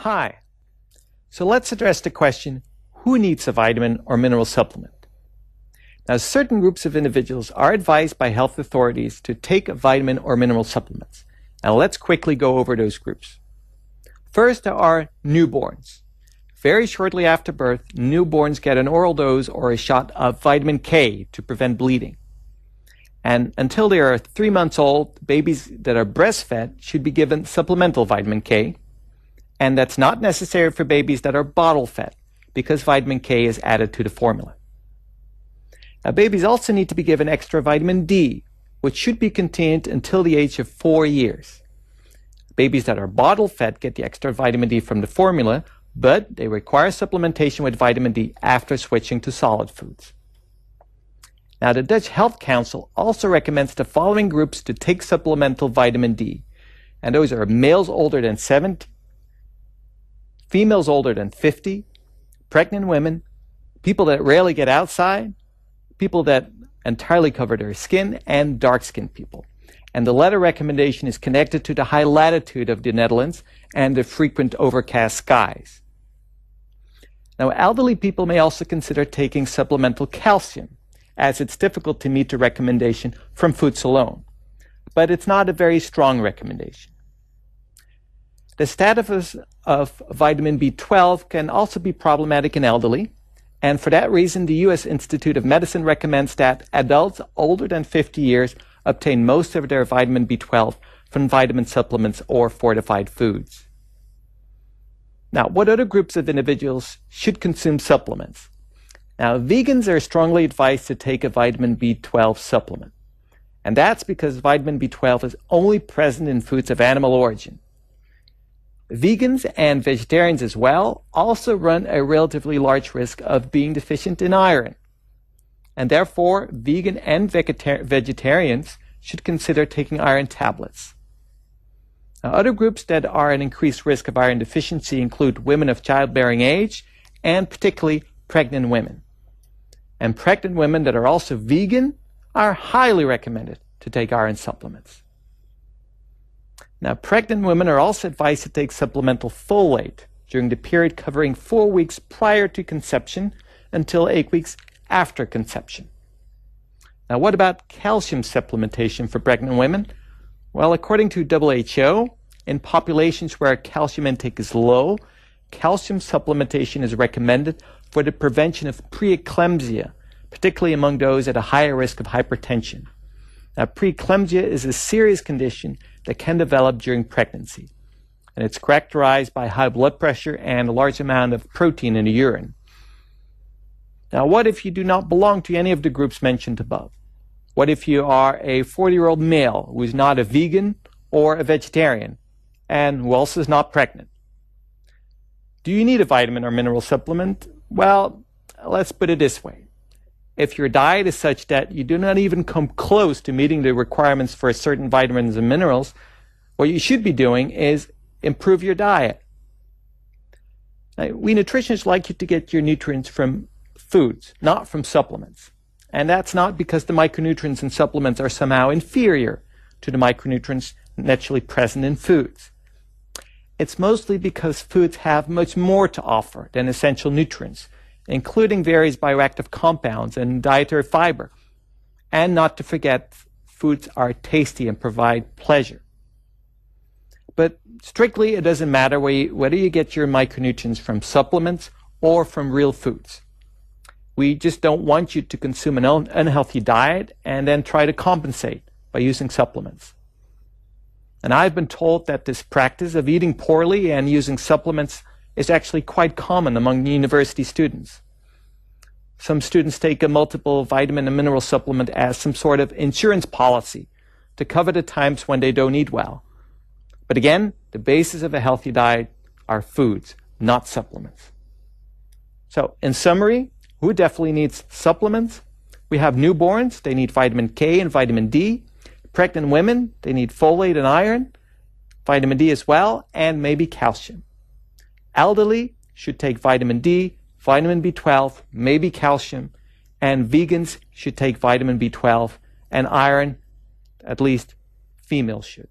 Hi. So let's address the question, who needs a vitamin or mineral supplement? Now, certain groups of individuals are advised by health authorities to take vitamin or mineral supplements. Now, let's quickly go over those groups. First, there are newborns. Very shortly after birth, newborns get an oral dose or a shot of vitamin K to prevent bleeding. And until they are 3 months old, babies that are breastfed should be given supplemental vitamin K. And that's not necessary for babies that are bottle fed, because vitamin K is added to the formula. Now, babies also need to be given extra vitamin D, which should be continued until the age of 4 years. Babies that are bottle fed get the extra vitamin D from the formula, but they require supplementation with vitamin D after switching to solid foods. Now, the Dutch Health Council also recommends the following groups to take supplemental vitamin D, and those are males older than 70, females older than 50, pregnant women, people that rarely get outside, people that entirely cover their skin, and dark-skinned people. And the latter recommendation is connected to the high latitude of the Netherlands and the frequent overcast skies. Now, elderly people may also consider taking supplemental calcium, as it's difficult to meet the recommendation from foods alone. But it's not a very strong recommendation. The status of vitamin B12 can also be problematic in elderly, and for that reason, the U.S. Institute of Medicine recommends that adults older than 50 years obtain most of their vitamin B12 from vitamin supplements or fortified foods. Now, what other groups of individuals should consume supplements? Now, vegans are strongly advised to take a vitamin B12 supplement, and that's because vitamin B12 is only present in foods of animal origin. Vegans and vegetarians as well also run a relatively large risk of being deficient in iron. And therefore, vegan and vegetarians should consider taking iron tablets. Now, other groups that are at increased risk of iron deficiency include women of childbearing age and particularly pregnant women. And pregnant women that are also vegan are highly recommended to take iron supplements. Now, pregnant women are also advised to take supplemental folate during the period covering 4 weeks prior to conception until 8 weeks after conception. Now, what about calcium supplementation for pregnant women? Well, according to WHO, in populations where calcium intake is low, calcium supplementation is recommended for the prevention of preeclampsia, particularly among those at a higher risk of hypertension. Now, preeclampsia is a serious condition that can develop during pregnancy, and it's characterized by high blood pressure and a large amount of protein in the urine. Now, what if you do not belong to any of the groups mentioned above? What if you are a 40-year-old male who is not a vegan or a vegetarian, and who also is not pregnant? Do you need a vitamin or mineral supplement? Well, let's put it this way. If your diet is such that you do not even come close to meeting the requirements for certain vitamins and minerals, what you should be doing is improve your diet. Now, we nutritionists like you to get your nutrients from foods, not from supplements. And that's not because the micronutrients in supplements are somehow inferior to the micronutrients naturally present in foods. It's mostly because foods have much more to offer than essential nutrients, including various bioactive compounds and dietary fiber. And not to forget, foods are tasty and provide pleasure. But strictly, it doesn't matter whether you get your micronutrients from supplements or from real foods. We just don't want you to consume an unhealthy diet and then try to compensate by using supplements. And I've been told that this practice of eating poorly and using supplements is actually quite common among university students. Some students take a multiple vitamin and mineral supplement as some sort of insurance policy to cover the times when they don't eat well. But again, the basis of a healthy diet are foods, not supplements. So, in summary, who definitely needs supplements? We have newborns, they need vitamin K and vitamin D. Pregnant women, they need folate and iron, vitamin D as well, and maybe calcium. Elderly should take vitamin D, vitamin B12, maybe calcium, and vegans should take vitamin B12 and iron, at least females should.